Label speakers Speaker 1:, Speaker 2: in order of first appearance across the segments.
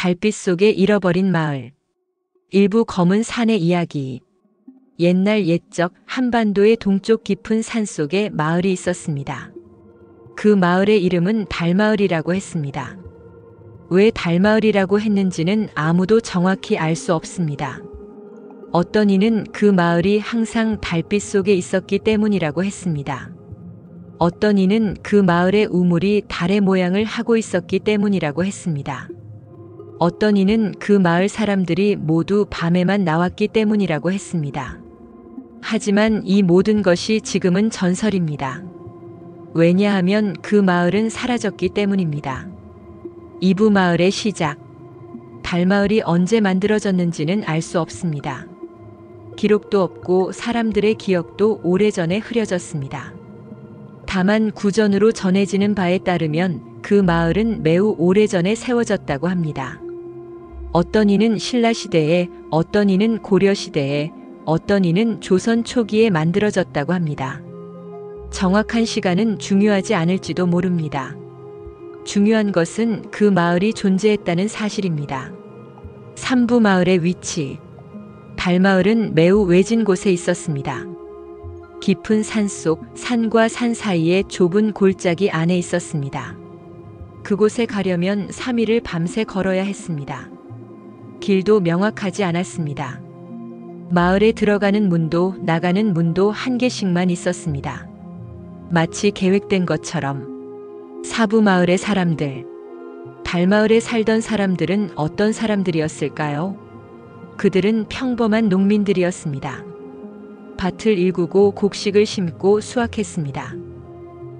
Speaker 1: 달빛 속에 잃어버린 마을. 일부 검은 산의 이야기. 옛날 옛적 한반도의 동쪽 깊은 산 속에 마을이 있었습니다. 그 마을의 이름은 달마을이라고 했습니다. 왜 달마을이라고 했는지는 아무도 정확히 알 수 없습니다. 어떤 이는 그 마을이 항상 달빛 속에 있었기 때문이라고 했습니다. 어떤 이는 그 마을의 우물이 달의 모양을 하고 있었기 때문이라고 했습니다. 어떤 이는 그 마을 사람들이 모두 밤에만 나왔기 때문이라고 했습니다. 하지만 이 모든 것이 지금은 전설입니다. 왜냐하면 그 마을은 사라졌기 때문입니다. 이부 마을의 시작. 달마을이 언제 만들어졌는지는 알 수 없습니다. 기록도 없고 사람들의 기억도 오래전에 흐려졌습니다. 다만 구전으로 전해지는 바에 따르면 그 마을은 매우 오래전에 세워졌다고 합니다. 어떤 이는 신라시대에, 어떤 이는 고려시대에, 어떤 이는 조선 초기에 만들어졌다고 합니다. 정확한 시간은 중요하지 않을지도 모릅니다. 중요한 것은 그 마을이 존재했다는 사실입니다. 삼부 마을의 위치. 달마을은 매우 외진 곳에 있었습니다. 깊은 산속, 산과 산 사이에 좁은 골짜기 안에 있었습니다. 그곳에 가려면 3일을 밤새 걸어야 했습니다. 길도 명확하지 않았습니다. 마을에 들어가는 문도 나가는 문도 한 개씩만 있었습니다. 마치 계획된 것처럼. 사부 마을의 사람들. 달마을에 살던 사람들은 어떤 사람들이었을까요? 그들은 평범한 농민들이었습니다. 밭을 일구고 곡식을 심고 수확했습니다.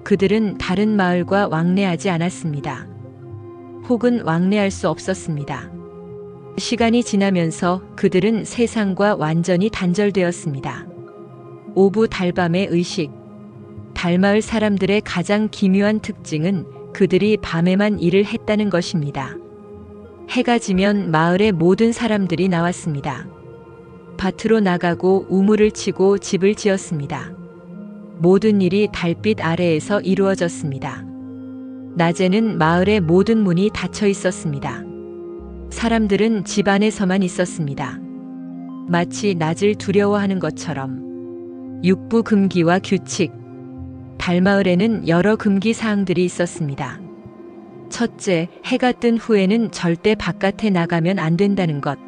Speaker 1: 그들은 다른 마을과 왕래하지 않았습니다. 혹은 왕래할 수 없었습니다. 시간이 지나면서 그들은 세상과 완전히 단절되었습니다. 오부 달밤의 의식. 달마을 사람들의 가장 기묘한 특징은 그들이 밤에만 일을 했다는 것입니다. 해가 지면 마을의 모든 사람들이 나왔습니다. 밭으로 나가고 우물을 치고 집을 지었습니다. 모든 일이 달빛 아래에서 이루어졌습니다. 낮에는 마을의 모든 문이 닫혀 있었습니다. 사람들은 집 안에서만 있었습니다. 마치 낮을 두려워하는 것처럼. 육부 금기와 규칙. 달마을에는 여러 금기 사항들이 있었습니다. 첫째, 해가 뜬 후에는 절대 바깥에 나가면 안 된다는 것.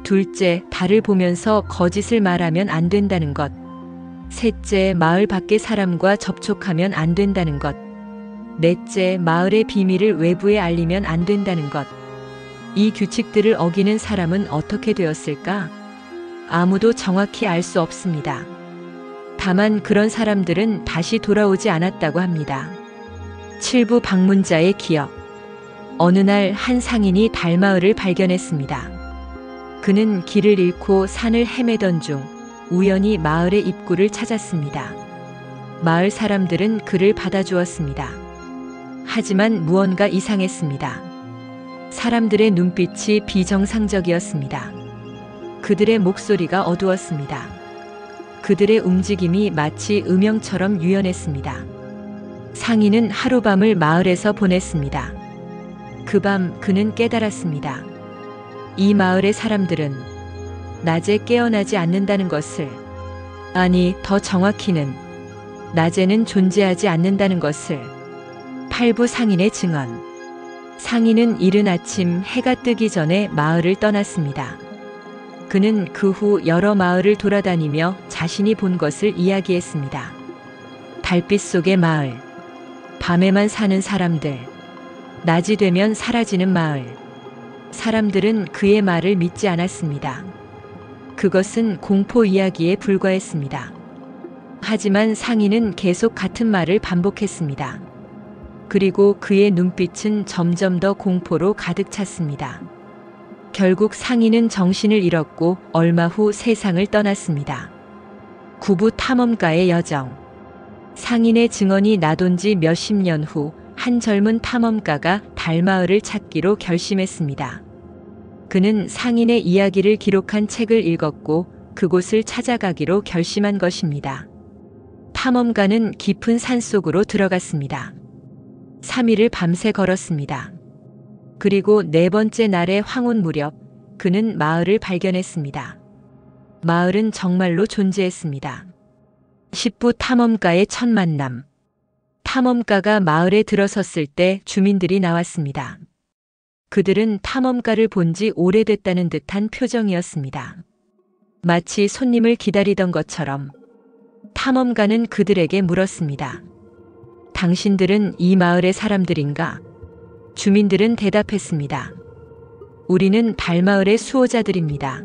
Speaker 1: 둘째, 달을 보면서 거짓을 말하면 안 된다는 것. 셋째, 마을 밖의 사람과 접촉하면 안 된다는 것. 넷째, 마을의 비밀을 외부에 알리면 안 된다는 것. 이 규칙들을 어기는 사람은 어떻게 되었을까? 아무도 정확히 알 수 없습니다. 다만 그런 사람들은 다시 돌아오지 않았다고 합니다. 7부 방문자의 기억. 어느 날 한 상인이 달마을을 발견했습니다. 그는 길을 잃고 산을 헤매던 중 우연히 마을의 입구를 찾았습니다. 마을 사람들은 그를 받아주었습니다. 하지만 무언가 이상했습니다. 사람들의 눈빛이 비정상적이었습니다. 그들의 목소리가 어두웠습니다. 그들의 움직임이 마치 음영처럼 유연했습니다. 상인은 하룻밤을 마을에서 보냈습니다. 그 밤 그는 깨달았습니다. 이 마을의 사람들은 낮에 깨어나지 않는다는 것을, 아니 더 정확히는 낮에는 존재하지 않는다는 것을. 8부 상인의 증언. 상인은 이른 아침 해가 뜨기 전에 마을을 떠났습니다. 그는 그 후 여러 마을을 돌아다니며 자신이 본 것을 이야기했습니다. 달빛 속의 마을. 밤에만 사는 사람들. 낮이 되면 사라지는 마을. 사람들은 그의 말을 믿지 않았습니다. 그것은 공포 이야기에 불과했습니다. 하지만 상인은 계속 같은 말을 반복했습니다. 그리고 그의 눈빛은 점점 더 공포로 가득 찼습니다. 결국 상인은 정신을 잃었고 얼마 후 세상을 떠났습니다. 9부 탐험가의 여정. 상인의 증언이 나돈 지 몇십 년 후 한 젊은 탐험가가 달마을을 찾기로 결심했습니다. 그는 상인의 이야기를 기록한 책을 읽었고 그곳을 찾아가기로 결심한 것입니다. 탐험가는 깊은 산속으로 들어갔습니다. 3일을 밤새 걸었습니다. 그리고 네 번째 날의 황혼 무렵 그는 마을을 발견했습니다. 마을은 정말로 존재했습니다. 10부 탐험가의 첫 만남. 탐험가가 마을에 들어섰을 때 주민들이 나왔습니다. 그들은 탐험가를 본 지 오래됐다는 듯한 표정이었습니다. 마치 손님을 기다리던 것처럼 탐험가는 그들에게 물었습니다. 당신들은 이 마을의 사람들인가? 주민들은 대답했습니다. 우리는 달마을의 수호자들입니다.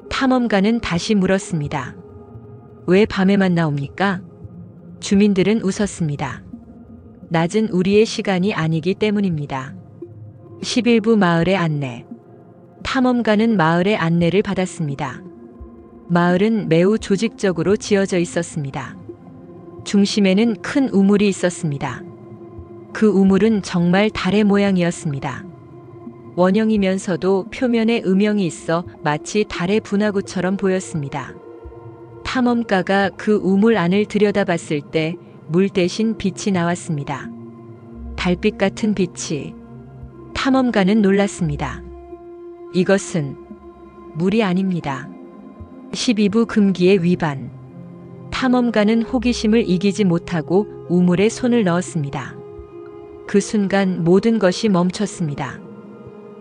Speaker 1: 탐험가는 다시 물었습니다. 왜 밤에만 나옵니까? 주민들은 웃었습니다. 낮은 우리의 시간이 아니기 때문입니다. 11부 마을의 안내. 탐험가는 마을의 안내를 받았습니다. 마을은 매우 조직적으로 지어져 있었습니다. 중심에는 큰 우물이 있었습니다. 그 우물은 정말 달의 모양이었습니다. 원형이면서도 표면에 음영이 있어 마치 달의 분화구처럼 보였습니다. 탐험가가 그 우물 안을 들여다봤을 때 물 대신 빛이 나왔습니다. 달빛 같은 빛이. 탐험가는 놀랐습니다. 이것은 물이 아닙니다. 12부 금기의 위반. 탐험가는 호기심을 이기지 못하고 우물에 손을 넣었습니다. 그 순간 모든 것이 멈췄습니다.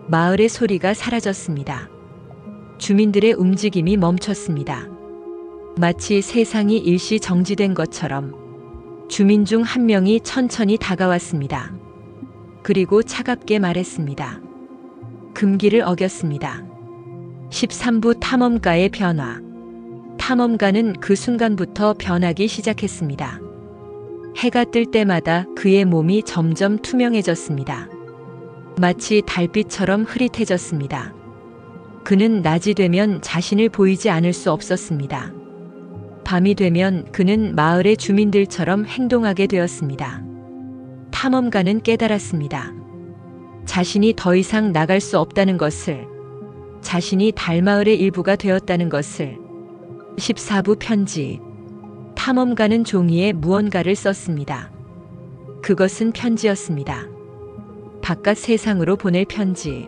Speaker 1: 마을의 소리가 사라졌습니다. 주민들의 움직임이 멈췄습니다. 마치 세상이 일시 정지된 것처럼 주민 중 한 명이 천천히 다가왔습니다. 그리고 차갑게 말했습니다. 금기를 어겼습니다. 13부 탐험가의 변화. 탐험가는 그 순간부터 변하기 시작했습니다. 해가 뜰 때마다 그의 몸이 점점 투명해졌습니다. 마치 달빛처럼 흐릿해졌습니다. 그는 낮이 되면 자신을 보이지 않을 수 없었습니다. 밤이 되면 그는 마을의 주민들처럼 행동하게 되었습니다. 탐험가는 깨달았습니다. 자신이 더 이상 나갈 수 없다는 것을, 자신이 달마을의 일부가 되었다는 것을. 14부 편지. 탐험가는 종이에 무언가를 썼습니다. 그것은 편지였습니다. 바깥 세상으로 보낼 편지.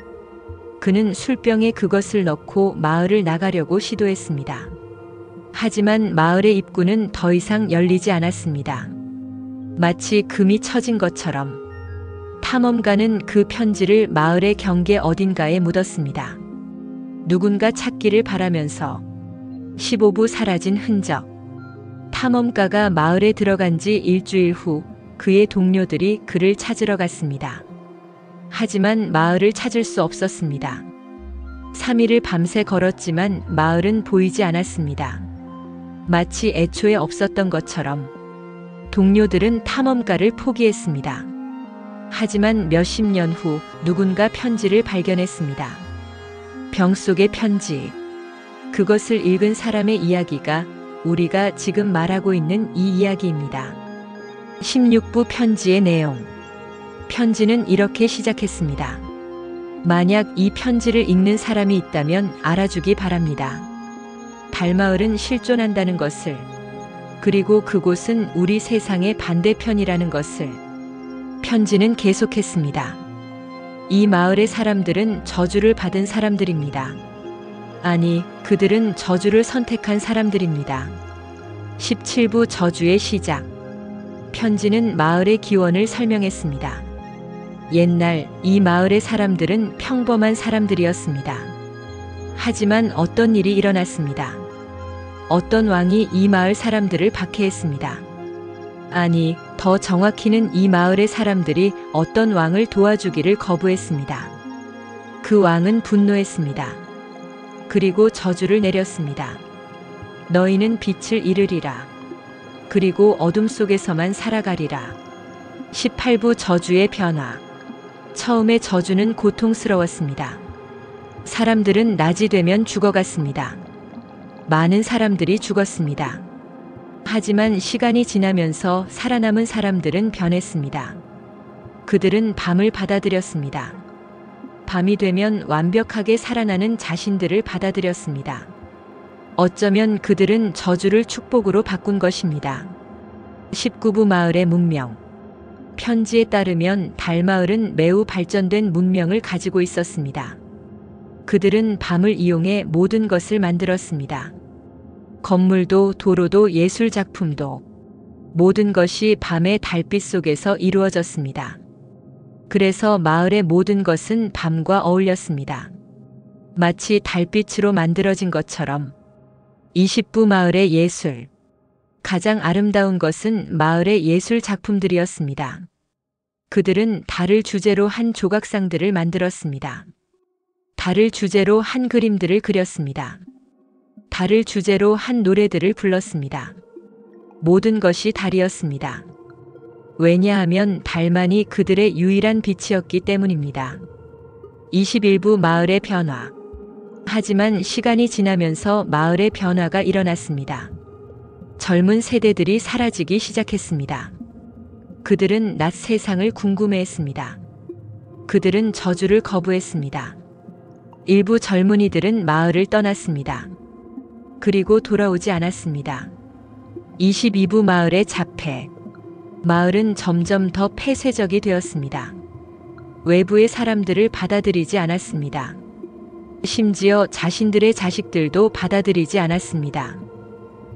Speaker 1: 그는 술병에 그것을 넣고 마을을 나가려고 시도했습니다. 하지만 마을의 입구는 더 이상 열리지 않았습니다. 마치 금이 쳐진 것처럼 탐험가는 그 편지를 마을의 경계 어딘가에 묻었습니다. 누군가 찾기를 바라면서. 15부 사라진 흔적. 탐험가가 마을에 들어간 지 일주일 후 그의 동료들이 그를 찾으러 갔습니다. 하지만 마을을 찾을 수 없었습니다. 3일을 밤새 걸었지만 마을은 보이지 않았습니다. 마치 애초에 없었던 것처럼 동료들은 탐험가를 포기했습니다. 하지만 몇십 년 후 누군가 편지를 발견했습니다. 병 속의 편지. 그것을 읽은 사람의 이야기가 우리가 지금 말하고 있는 이 이야기입니다. 16부 편지의 내용. 편지는 이렇게 시작했습니다. 만약 이 편지를 읽는 사람이 있다면 알아주기 바랍니다. 달마을은 실존한다는 것을, 그리고 그곳은 우리 세상의 반대편이라는 것을. 편지는 계속했습니다. 이 마을의 사람들은 저주를 받은 사람들입니다. 아니, 그들은 저주를 선택한 사람들입니다. 17부 저주의 시작. 편지는 마을의 기원을 설명했습니다. 옛날 이 마을의 사람들은 평범한 사람들이었습니다. 하지만 어떤 일이 일어났습니다. 어떤 왕이 이 마을 사람들을 박해했습니다. 아니, 더 정확히는 이 마을의 사람들이 어떤 왕을 도와주기를 거부했습니다. 그 왕은 분노했습니다. 그리고 저주를 내렸습니다. 너희는 빛을 잃으리라. 그리고 어둠 속에서만 살아가리라. 18부 저주의 변화. 처음에 저주는 고통스러웠습니다. 사람들은 낮이 되면 죽어갔습니다. 많은 사람들이 죽었습니다. 하지만 시간이 지나면서 살아남은 사람들은 변했습니다. 그들은 밤을 받아들였습니다. 밤이 되면 완벽하게 살아나는 자신들을 받아들였습니다. 어쩌면 그들은 저주를 축복으로 바꾼 것입니다. 19부 마을의 문명. 편지에 따르면 달마을은 매우 발전된 문명을 가지고 있었습니다. 그들은 밤을 이용해 모든 것을 만들었습니다. 건물도 도로도 예술 작품도 모든 것이 밤의 달빛 속에서 이루어졌습니다. 그래서 마을의 모든 것은 밤과 어울렸습니다. 마치 달빛으로 만들어진 것처럼 20부 마을의 예술. 가장 아름다운 것은 마을의 예술 작품들이었습니다. 그들은 달을 주제로 한 조각상들을 만들었습니다. 달을 주제로 한 그림들을 그렸습니다. 달을 주제로 한 노래들을 불렀습니다. 모든 것이 달이었습니다. 왜냐하면 달만이 그들의 유일한 빛이었기 때문입니다. 21부 마을의 변화. 하지만 시간이 지나면서 마을의 변화가 일어났습니다. 젊은 세대들이 사라지기 시작했습니다. 그들은 낮 세상을 궁금해했습니다. 그들은 저주를 거부했습니다. 일부 젊은이들은 마을을 떠났습니다. 그리고 돌아오지 않았습니다. 22부 마을의 자폐. 마을은 점점 더 폐쇄적이 되었습니다. 외부의 사람들을 받아들이지 않았습니다. 심지어 자신들의 자식들도 받아들이지 않았습니다.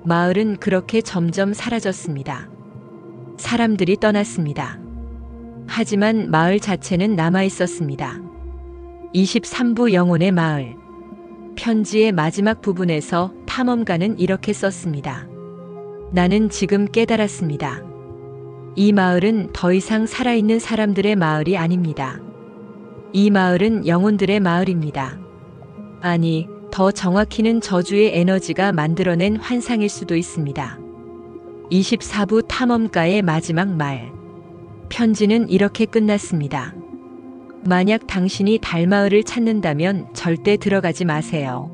Speaker 1: 마을은 그렇게 점점 사라졌습니다. 사람들이 떠났습니다. 하지만 마을 자체는 남아 있었습니다. 23부 영혼의 마을. 편지의 마지막 부분에서 탐험가는 이렇게 썼습니다. 나는 지금 깨달았습니다. 이 마을은 더 이상 살아있는 사람들의 마을이 아닙니다. 이 마을은 영혼들의 마을입니다. 아니, 더 정확히는 저주의 에너지가 만들어낸 환상일 수도 있습니다. 24부 탐험가의 마지막 말. 편지는 이렇게 끝났습니다. 만약 당신이 달마을을 찾는다면 절대 들어가지 마세요.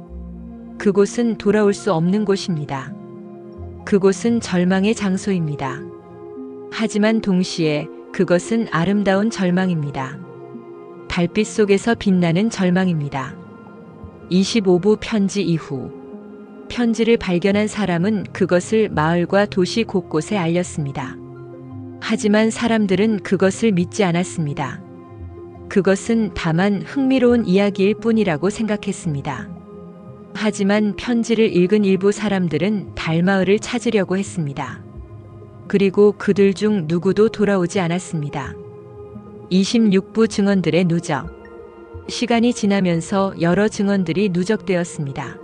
Speaker 1: 그곳은 돌아올 수 없는 곳입니다. 그곳은 절망의 장소입니다. 하지만 동시에 그것은 아름다운 절망입니다. 달빛 속에서 빛나는 절망입니다. 25부 편지 이후. 편지를 발견한 사람은 그것을 마을과 도시 곳곳에 알렸습니다. 하지만 사람들은 그것을 믿지 않았습니다. 그것은 다만 흥미로운 이야기일 뿐이라고 생각했습니다. 하지만 편지를 읽은 일부 사람들은 달마을을 찾으려고 했습니다. 그리고 그들 중 누구도 돌아오지 않았습니다. 26부 증언들의 누적. 시간이 지나면서 여러 증언들이 누적되었습니다.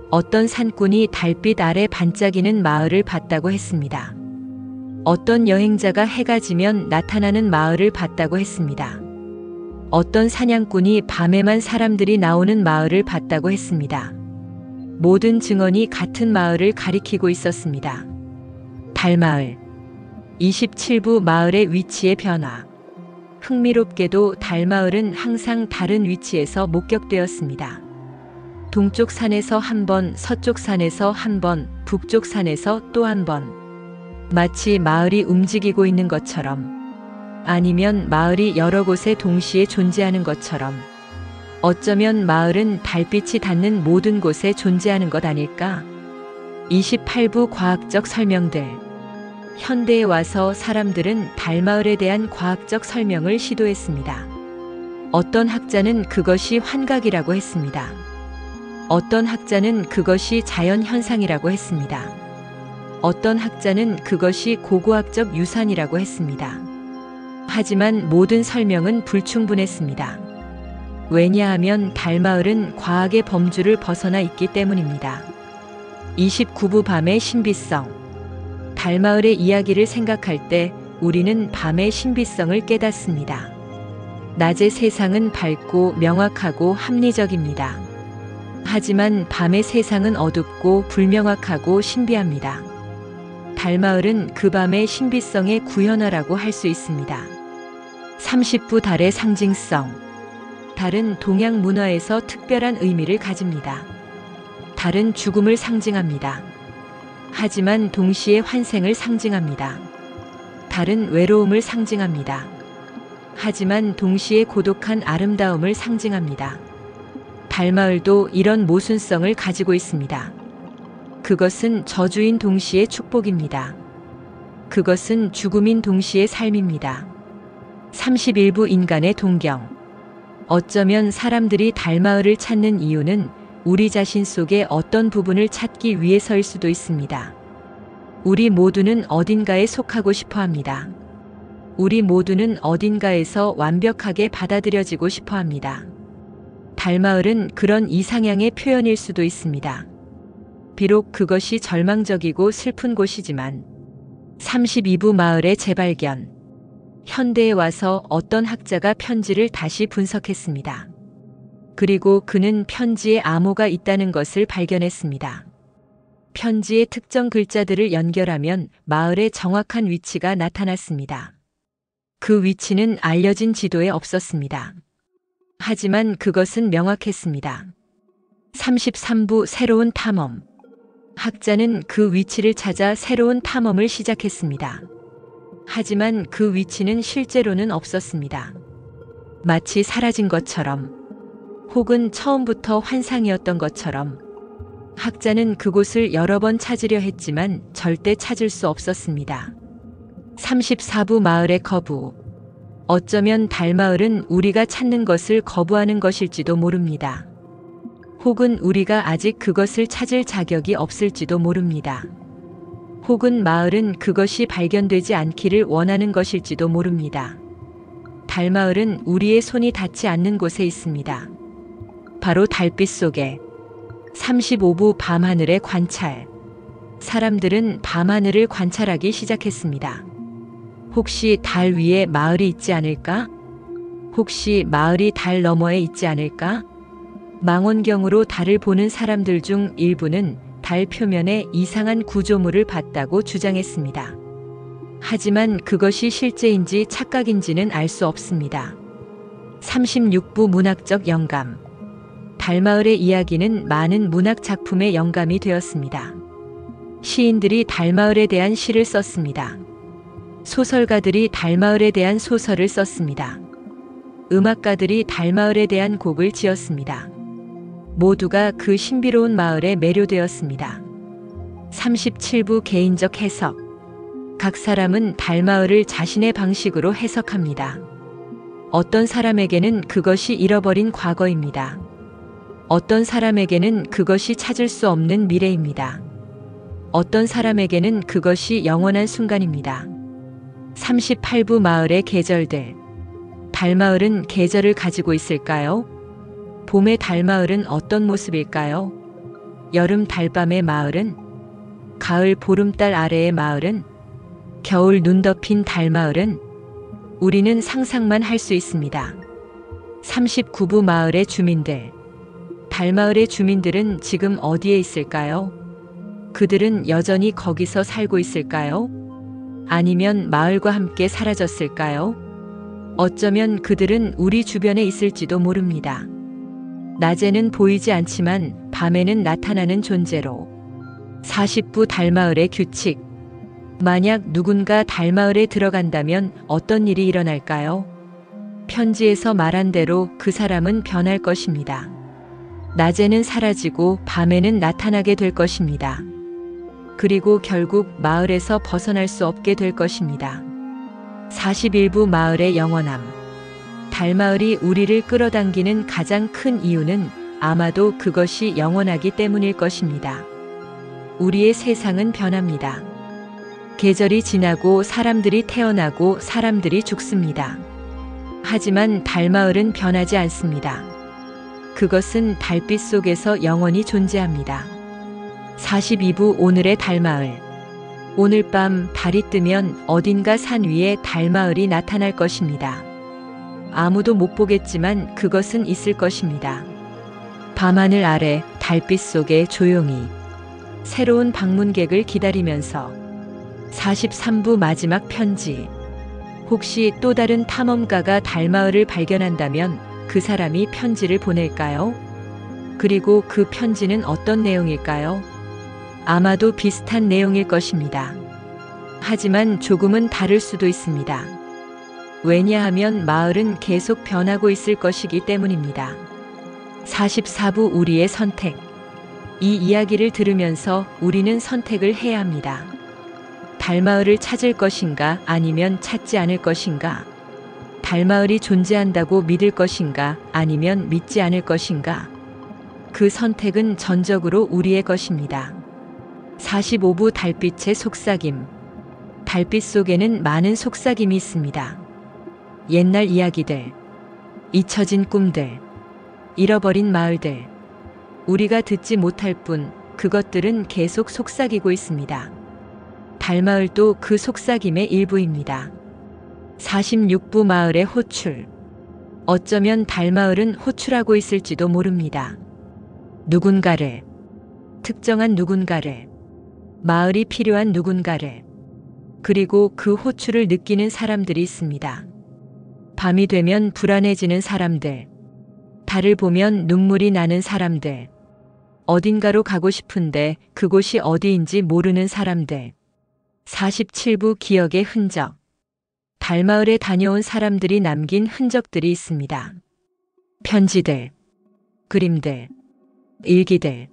Speaker 1: 어떤 산꾼이 달빛 아래 반짝이는 마을을 봤다고 했습니다. 어떤 여행자가 해가 지면 나타나는 마을을 봤다고 했습니다. 어떤 사냥꾼이 밤에만 사람들이 나오는 마을을 봤다고 했습니다. 모든 증언이 같은 마을을 가리키고 있었습니다. 달마을. 27부 마을의 위치의 변화. 흥미롭게도 달마을은 항상 다른 위치에서 목격되었습니다. 동쪽 산에서 한 번, 서쪽 산에서 한 번, 북쪽 산에서 또 한 번. 마치 마을이 움직이고 있는 것처럼, 아니면 마을이 여러 곳에 동시에 존재하는 것처럼. 어쩌면 마을은 달빛이 닿는 모든 곳에 존재하는 것 아닐까? 28부 과학적 설명들. 현대에 와서 사람들은 달마을에 대한 과학적 설명을 시도했습니다. 어떤 학자는 그것이 환각이라고 했습니다. 어떤 학자는 그것이 자연현상이라고 했습니다. 어떤 학자는 그것이 고고학적 유산이라고 했습니다. 하지만 모든 설명은 불충분했습니다. 왜냐하면 달마을은 과학의 범주를 벗어나 있기 때문입니다. 29부 밤의 신비성. 달마을의 이야기를 생각할 때 우리는 밤의 신비성을 깨닫습니다. 낮의 세상은 밝고 명확하고 합리적입니다. 하지만 밤의 세상은 어둡고 불명확하고 신비합니다. 달마을은 그 밤의 신비성의 구현화라고 할 수 있습니다. 30부 달의 상징성. 달은 동양 문화에서 특별한 의미를 가집니다. 달은 죽음을 상징합니다. 하지만 동시에 환생을 상징합니다. 달은 외로움을 상징합니다. 하지만 동시에 고독한 아름다움을 상징합니다. 달마을도 이런 모순성을 가지고 있습니다. 그것은 저주인 동시에 축복입니다. 그것은 죽음인 동시의 삶입니다. 31부 인간의 동경. 어쩌면 사람들이 달마을을 찾는 이유는 우리 자신 속의 어떤 부분을 찾기 위해서일 수도 있습니다. 우리 모두는 어딘가에 속하고 싶어 합니다. 우리 모두는 어딘가에서 완벽하게 받아들여지고 싶어 합니다. 달마을은 그런 이상향의 표현일 수도 있습니다. 비록 그것이 절망적이고 슬픈 곳이지만 32부 마을의 재발견. 현대에 와서 어떤 학자가 편지를 다시 분석했습니다. 그리고 그는 편지에 암호가 있다는 것을 발견했습니다. 편지의 특정 글자들을 연결하면 마을의 정확한 위치가 나타났습니다. 그 위치는 알려진 지도에 없었습니다. 하지만 그것은 명확했습니다. 33부 새로운 탐험. 학자는 그 위치를 찾아 새로운 탐험을 시작했습니다. 하지만 그 위치는 실제로는 없었습니다. 마치 사라진 것처럼, 혹은 처음부터 환상이었던 것처럼, 학자는 그곳을 여러 번 찾으려 했지만 절대 찾을 수 없었습니다. 34부 마을의 거부. 어쩌면 달마을은 우리가 찾는 것을 거부하는 것일지도 모릅니다. 혹은 우리가 아직 그것을 찾을 자격이 없을지도 모릅니다. 혹은 마을은 그것이 발견되지 않기를 원하는 것일지도 모릅니다. 달마을은 우리의 손이 닿지 않는 곳에 있습니다. 바로 달빛 속에. 35부 밤하늘의 관찰. 사람들은 밤하늘을 관찰하기 시작했습니다. 혹시 달 위에 마을이 있지 않을까? 혹시 마을이 달 너머에 있지 않을까? 망원경으로 달을 보는 사람들 중 일부는 달 표면에 이상한 구조물을 봤다고 주장했습니다. 하지만 그것이 실제인지 착각인지는 알 수 없습니다. 36부 문학적 영감. 달마을의 이야기는 많은 문학 작품의 영감이 되었습니다. 시인들이 달마을에 대한 시를 썼습니다. 소설가들이 달마을에 대한 소설을 썼습니다. 음악가들이 달마을에 대한 곡을 지었습니다. 모두가 그 신비로운 마을에 매료되었습니다. 37부 개인적 해석. 각 사람은 달마을을 자신의 방식으로 해석합니다. 어떤 사람에게는 그것이 잃어버린 과거입니다. 어떤 사람에게는 그것이 찾을 수 없는 미래입니다. 어떤 사람에게는 그것이 영원한 순간입니다. 38부 마을의 계절들. 달마을은 계절을 가지고 있을까요? 봄의 달마을은 어떤 모습일까요? 여름 달밤의 마을은? 가을 보름달 아래의 마을은? 겨울 눈 덮인 달마을은? 우리는 상상만 할 수 있습니다. 39부 마을의 주민들. 달마을의 주민들은 지금 어디에 있을까요? 그들은 여전히 거기서 살고 있을까요? 아니면 마을과 함께 사라졌을까요? 어쩌면 그들은 우리 주변에 있을지도 모릅니다. 낮에는 보이지 않지만 밤에는 나타나는 존재로. 40부 달마을의 규칙. 만약 누군가 달마을에 들어간다면 어떤 일이 일어날까요? 편지에서 말한 대로 그 사람은 변할 것입니다. 낮에는 사라지고 밤에는 나타나게 될 것입니다. 그리고 결국 마을에서 벗어날 수 없게 될 것입니다. 41부 마을의 영원함. 달마을이 우리를 끌어당기는 가장 큰 이유는 아마도 그것이 영원하기 때문일 것입니다. 우리의 세상은 변합니다. 계절이 지나고 사람들이 태어나고 사람들이 죽습니다. 하지만 달마을은 변하지 않습니다. 그것은 달빛 속에서 영원히 존재합니다. 42부 오늘의 달마을. 오늘 밤 달이 뜨면 어딘가 산 위에 달마을이 나타날 것입니다. 아무도 못 보겠지만 그것은 있을 것입니다. 밤하늘 아래 달빛 속에 조용히 새로운 방문객을 기다리면서. 43부 마지막 편지. 혹시 또 다른 탐험가가 달마을을 발견한다면 그 사람이 편지를 보낼까요? 그리고 그 편지는 어떤 내용일까요? 아마도 비슷한 내용일 것입니다. 하지만 조금은 다를 수도 있습니다. 왜냐하면 마을은 계속 변하고 있을 것이기 때문입니다. 44부 우리의 선택. 이 이야기를 들으면서 우리는 선택을 해야 합니다. 달마을을 찾을 것인가 아니면 찾지 않을 것인가? 달마을이 존재한다고 믿을 것인가 아니면 믿지 않을 것인가? 그 선택은 전적으로 우리의 것입니다. 45부 달빛의 속삭임. 달빛 속에는 많은 속삭임이 있습니다. 옛날 이야기들, 잊혀진 꿈들, 잃어버린 마을들. 우리가 듣지 못할 뿐 그것들은 계속 속삭이고 있습니다. 달마을도 그 속삭임의 일부입니다. 46부 마을의 호출. 어쩌면 달마을은 호출하고 있을지도 모릅니다. 누군가를, 특정한 누군가를, 마을이 필요한 누군가를, 그리고 그 호출을 느끼는 사람들이 있습니다. 밤이 되면 불안해지는 사람들, 달을 보면 눈물이 나는 사람들, 어딘가로 가고 싶은데 그곳이 어디인지 모르는 사람들. 47부 기억의 흔적. 달마을에 다녀온 사람들이 남긴 흔적들이 있습니다. 편지들, 그림들, 일기들.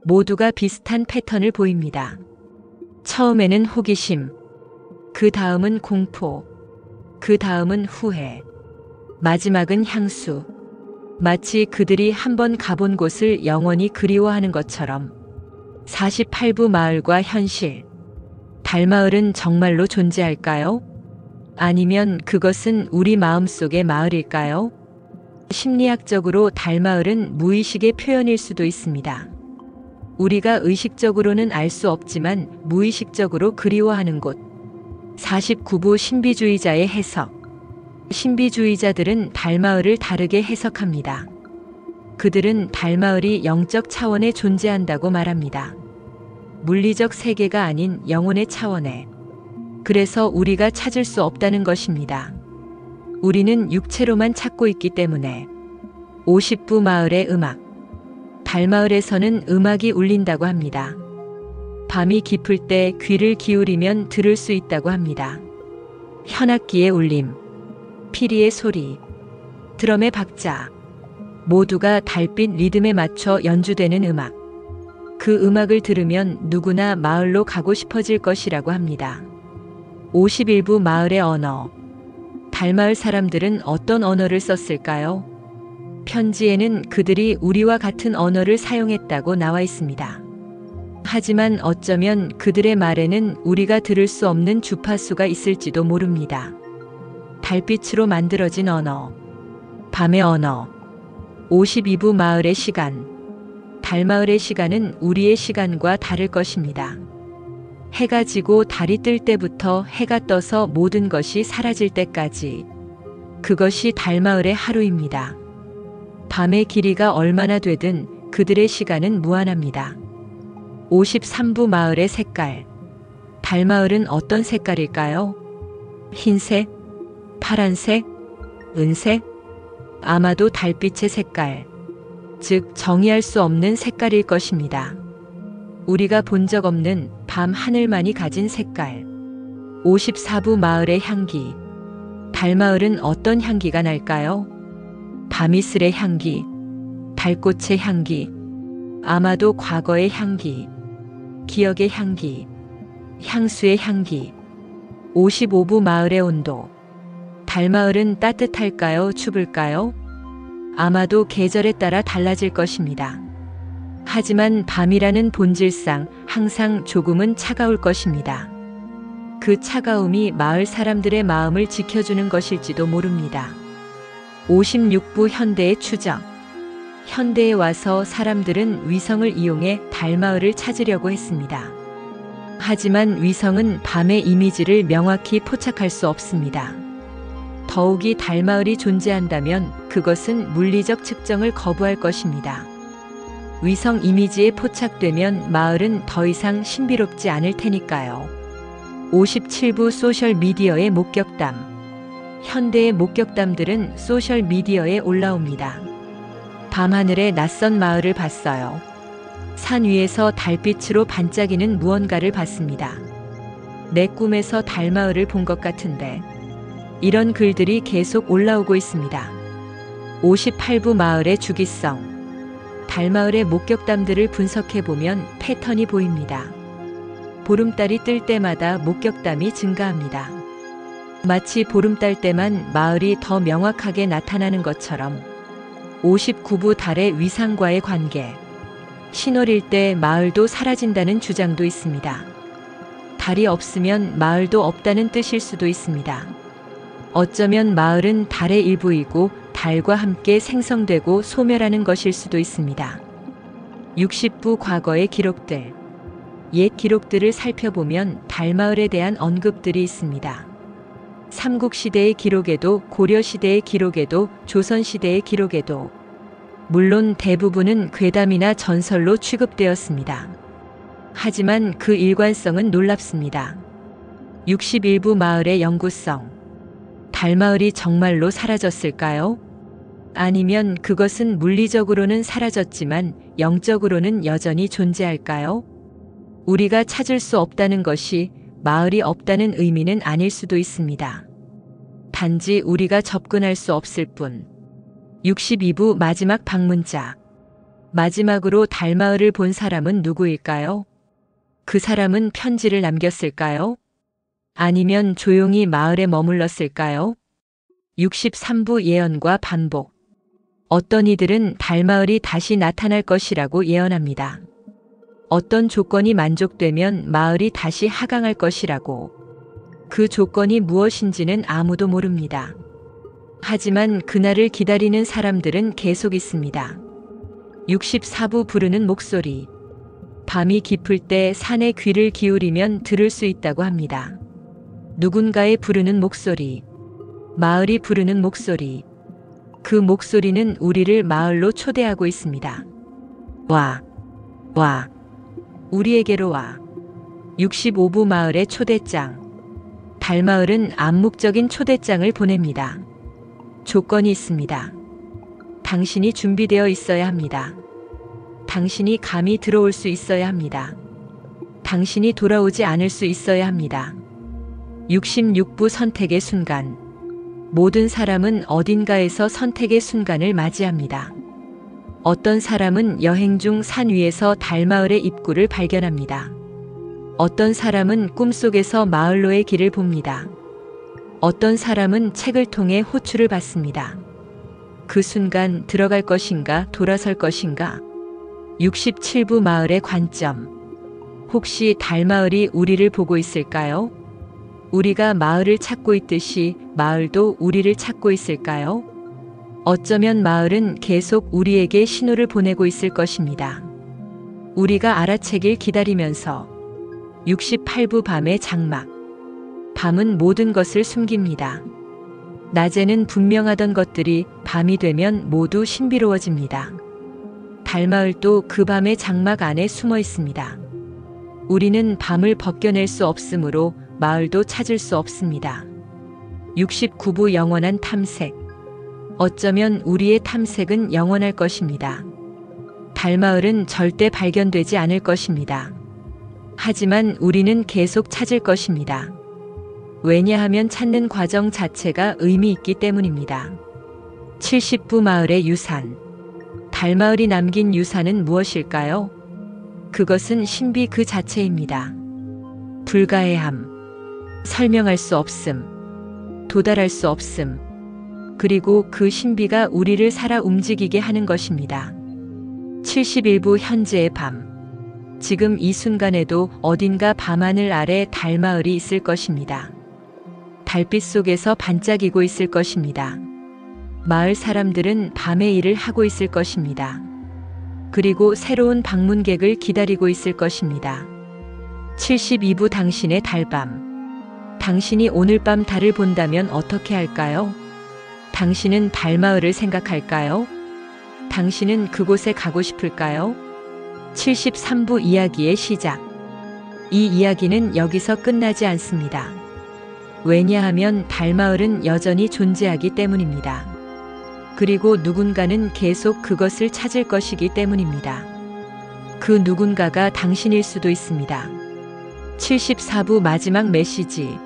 Speaker 1: 모두가 비슷한 패턴을 보입니다. 처음에는 호기심, 그 다음은 공포, 그 다음은 후회, 마지막은 향수. 마치 그들이 한번 가본 곳을 영원히 그리워하는 것처럼. 48부 마을과 현실. 달마을은 정말로 존재할까요? 아니면 그것은 우리 마음속의 마을일까요? 심리학적으로 달마을은 무의식의 표현일 수도 있습니다. 우리가 의식적으로는 알 수 없지만 무의식적으로 그리워하는 곳. 49부 신비주의자의 해석. 신비주의자들은 달마을을 다르게 해석합니다. 그들은 달마을이 영적 차원에 존재한다고 말합니다. 물리적 세계가 아닌 영혼의 차원에. 그래서 우리가 찾을 수 없다는 것입니다. 우리는 육체로만 찾고 있기 때문에. 50부 마을의 음악. 달마을에서는 음악이 울린다고 합니다. 밤이 깊을 때 귀를 기울이면 들을 수 있다고 합니다. 현악기의 울림, 피리의 소리, 드럼의 박자. 모두가 달빛 리듬에 맞춰 연주되는 음악. 그 음악을 들으면 누구나 마을로 가고 싶어질 것이라고 합니다. 51부 마을의 언어. 달마을 사람들은 어떤 언어를 썼을까요? 편지에는 그들이 우리와 같은 언어를 사용했다고 나와 있습니다. 하지만 어쩌면 그들의 말에는 우리가 들을 수 없는 주파수가 있을지도 모릅니다. 달빛으로 만들어진 언어. 밤의 언어. 52부 마을의 시간. 달마을의 시간은 우리의 시간과 다를 것입니다. 해가 지고 달이 뜰 때부터 해가 떠서 모든 것이 사라질 때까지. 그것이 달마을의 하루입니다. 밤의 길이가 얼마나 되든 그들의 시간은 무한합니다. 53부 마을의 색깔. 달마을은 어떤 색깔일까요? 흰색, 파란색, 은색? 아마도 달빛의 색깔, 즉 정의할 수 없는 색깔일 것입니다. 우리가 본 적 없는 밤 하늘만이 가진 색깔. 54부 마을의 향기. 달마을은 어떤 향기가 날까요? 밤이슬의 향기, 달꽃의 향기, 아마도 과거의 향기, 기억의 향기, 향수의 향기. 55부 마을의 온도. 달마을은 따뜻할까요? 추울까요? 아마도 계절에 따라 달라질 것입니다. 하지만 밤이라는 본질상 항상 조금은 차가울 것입니다. 그 차가움이 마을 사람들의 마음을 지켜주는 것일지도 모릅니다. 56부 현대의 추적. 현대에 와서 사람들은 위성을 이용해 달마을을 찾으려고 했습니다. 하지만 위성은 밤의 이미지를 명확히 포착할 수 없습니다. 더욱이 달마을이 존재한다면 그것은 물리적 측정을 거부할 것입니다. 위성 이미지에 포착되면 마을은 더 이상 신비롭지 않을 테니까요. 57부 소셜미디어의 목격담. 현대의 목격담들은 소셜미디어에 올라옵니다. 밤하늘에 낯선 마을을 봤어요. 산 위에서 달빛으로 반짝이는 무언가를 봤습니다. 내 꿈에서 달마을을 본 것 같은데. 이런 글들이 계속 올라오고 있습니다. 58부 마을의 주기성. 달마을의 목격담들을 분석해보면 패턴이 보입니다. 보름달이 뜰 때마다 목격담이 증가합니다. 마치 보름달 때만 마을이 더 명확하게 나타나는 것처럼 59부 달의 위상과의 관계, 신월일 때 마을도 사라진다는 주장도 있습니다. 달이 없으면 마을도 없다는 뜻일 수도 있습니다. 어쩌면 마을은 달의 일부이고 달과 함께 생성되고 소멸하는 것일 수도 있습니다. 60부 과거의 기록들. 옛 기록들을 살펴보면 달마을에 대한 언급들이 있습니다. 삼국시대의 기록에도 고려시대의 기록에도 조선시대의 기록에도 물론 대부분은 괴담이나 전설로 취급되었습니다. 하지만 그 일관성은 놀랍습니다. 61부 마을의 영구성. 달마을이 정말로 사라졌을까요? 아니면 그것은 물리적으로는 사라졌지만 영적으로는 여전히 존재할까요? 우리가 찾을 수 없다는 것이 마을이 없다는 의미는 아닐 수도 있습니다. 단지 우리가 접근할 수 없을 뿐. 62부 마지막 방문자. 마지막으로 달마을을 본 사람은 누구일까요? 그 사람은 편지를 남겼을까요? 아니면 조용히 마을에 머물렀을까요? 63부 예언과 반복. 어떤 이들은 달마을이 다시 나타날 것이라고 예언합니다. 어떤 조건이 만족되면 마을이 다시 하강할 것이라고. 그 조건이 무엇인지는 아무도 모릅니다. 하지만 그날을 기다리는 사람들은 계속 있습니다. 64부 부르는 목소리. 밤이 깊을 때 산에 귀를 기울이면 들을 수 있다고 합니다. 누군가의 부르는 목소리. 마을이 부르는 목소리. 그 목소리는 우리를 마을로 초대하고 있습니다. 와, 와, 우리에게로 와. 65부 마을의 초대장. 달마을은 암묵적인 초대장을 보냅니다. 조건이 있습니다. 당신이 준비되어 있어야 합니다. 당신이 감히 들어올 수 있어야 합니다. 당신이 돌아오지 않을 수 있어야 합니다. 66부 선택의 순간. 모든 사람은 어딘가에서 선택의 순간을 맞이합니다. 어떤 사람은 여행 중 산 위에서 달마을의 입구를 발견합니다. 어떤 사람은 꿈속에서 마을로의 길을 봅니다. 어떤 사람은 책을 통해 호출을 받습니다. 그 순간 들어갈 것인가 돌아설 것인가. 67부 마을의 관점. 혹시 달마을이 우리를 보고 있을까요? 우리가 마을을 찾고 있듯이 마을도 우리를 찾고 있을까요? 어쩌면 마을은 계속 우리에게 신호를 보내고 있을 것입니다. 우리가 알아채길 기다리면서. 68부 밤의 장막. 밤은 모든 것을 숨깁니다. 낮에는 분명하던 것들이 밤이 되면 모두 신비로워집니다. 달마을도 그 밤의 장막 안에 숨어 있습니다. 우리는 밤을 벗겨낼 수 없으므로 마을도 찾을 수 없습니다. 69부 영원한 탐색. 어쩌면 우리의 탐색은 영원할 것입니다. 달마을은 절대 발견되지 않을 것입니다. 하지만 우리는 계속 찾을 것입니다. 왜냐하면 찾는 과정 자체가 의미 있기 때문입니다. 70부 마을의 유산. 달마을이 남긴 유산은 무엇일까요? 그것은 신비 그 자체입니다. 불가해함. 설명할 수 없음. 도달할 수 없음. 그리고 그 신비가 우리를 살아 움직이게 하는 것입니다. 71부 현재의 밤. 지금 이 순간에도 어딘가 밤하늘 아래 달마을이 있을 것입니다. 달빛 속에서 반짝이고 있을 것입니다. 마을 사람들은 밤의 일을 하고 있을 것입니다. 그리고 새로운 방문객을 기다리고 있을 것입니다. 72부 당신의 달밤. 당신이 오늘 밤 달을 본다면 어떻게 할까요? 당신은 달마을을 생각할까요? 당신은 그곳에 가고 싶을까요? 73부 이야기의 시작. 이 이야기는 여기서 끝나지 않습니다. 왜냐하면 달마을은 여전히 존재하기 때문입니다. 그리고 누군가는 계속 그것을 찾을 것이기 때문입니다. 그 누군가가 당신일 수도 있습니다. 74부 마지막 메시지.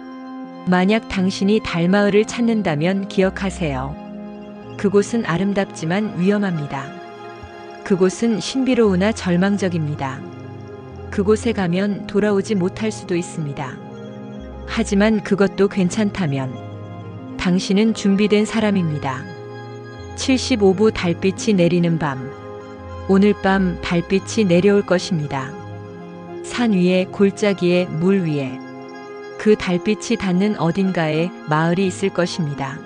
Speaker 1: 만약 당신이 달마을을 찾는다면 기억하세요. 그곳은 아름답지만 위험합니다. 그곳은 신비로우나 절망적입니다. 그곳에 가면 돌아오지 못할 수도 있습니다. 하지만 그것도 괜찮다면 당신은 준비된 사람입니다. 75부 달빛이 내리는 밤. 오늘 밤 달빛이 내려올 것입니다. 산 위에 골짜기에 물 위에 그 달빛이 닿는 어딘가에 마을이 있을 것입니다.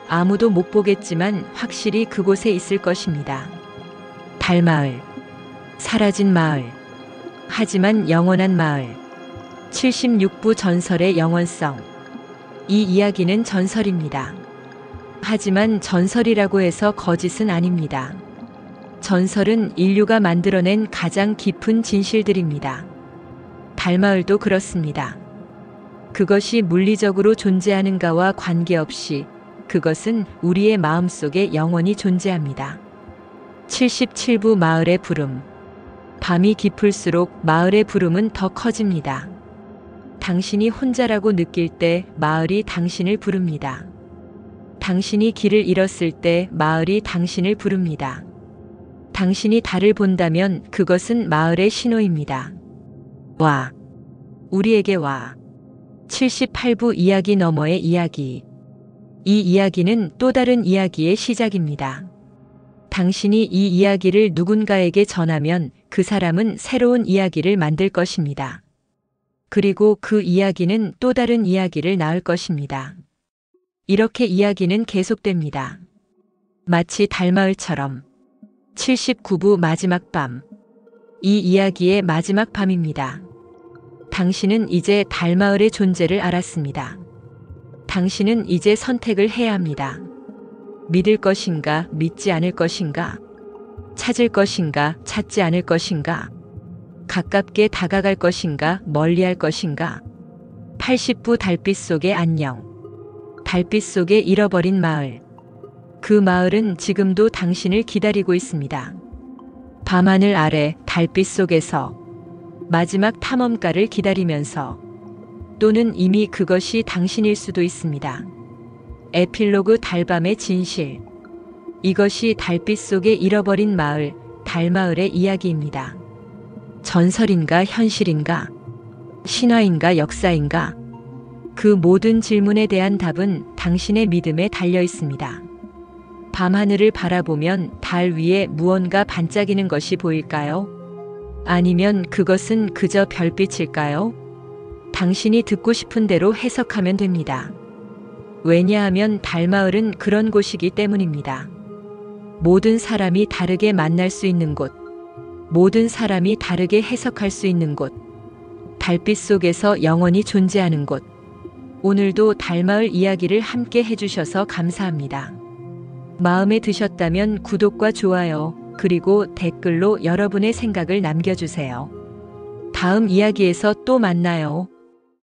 Speaker 1: 아무도 못 보겠지만 확실히 그곳에 있을 것입니다. 달마을. 사라진 마을. 하지만 영원한 마을. 76부 전설의 영원성. 이 이야기는 전설입니다. 하지만 전설이라고 해서 거짓은 아닙니다. 전설은 인류가 만들어낸 가장 깊은 진실들입니다. 달마을도 그렇습니다. 그것이 물리적으로 존재하는가와 관계없이 그것은 우리의 마음속에 영원히 존재합니다. 77부 마을의 부름. 밤이 깊을수록 마을의 부름은 더 커집니다. 당신이 혼자라고 느낄 때 마을이 당신을 부릅니다. 당신이 길을 잃었을 때 마을이 당신을 부릅니다. 당신이 달을 본다면 그것은 마을의 신호입니다. 와. 우리에게 와. 78부 이야기 너머의 이야기. 이 이야기는 또 다른 이야기의 시작입니다. 당신이 이 이야기를 누군가에게 전하면 그 사람은 새로운 이야기를 만들 것입니다. 그리고 그 이야기는 또 다른 이야기를 낳을 것입니다. 이렇게 이야기는 계속됩니다. 마치 달마을처럼. 79부 마지막 밤. 이 이야기의 마지막 밤입니다. 당신은 이제 달마을의 존재를 알았습니다. 당신은 이제 선택을 해야 합니다. 믿을 것인가, 믿지 않을 것인가? 찾을 것인가, 찾지 않을 것인가? 가깝게 다가갈 것인가, 멀리할 것인가? 80부 달빛 속의 안녕. 달빛 속에 잃어버린 마을. 그 마을은 지금도 당신을 기다리고 있습니다. 밤하늘 아래 달빛 속에서 마지막 탐험가를 기다리면서, 또는 이미 그것이 당신일 수도 있습니다. 에필로그 달밤의 진실. 이것이 달빛 속에 잃어버린 마을, 달마을의 이야기입니다. 전설인가 현실인가? 신화인가 역사인가? 그 모든 질문에 대한 답은 당신의 믿음에 달려 있습니다. 밤하늘을 바라보면 달 위에 무언가 반짝이는 것이 보일까요? 아니면 그것은 그저 별빛일까요? 당신이 듣고 싶은 대로 해석하면 됩니다. 왜냐하면 달마을은 그런 곳이기 때문입니다. 모든 사람이 다르게 만날 수 있는 곳, 모든 사람이 다르게 해석할 수 있는 곳, 달빛 속에서 영원히 존재하는 곳. 오늘도 달마을 이야기를 함께 해주셔서 감사합니다. 마음에 드셨다면 구독과 좋아요, 그리고 댓글로 여러분의 생각을 남겨주세요. 다음 이야기에서 또 만나요.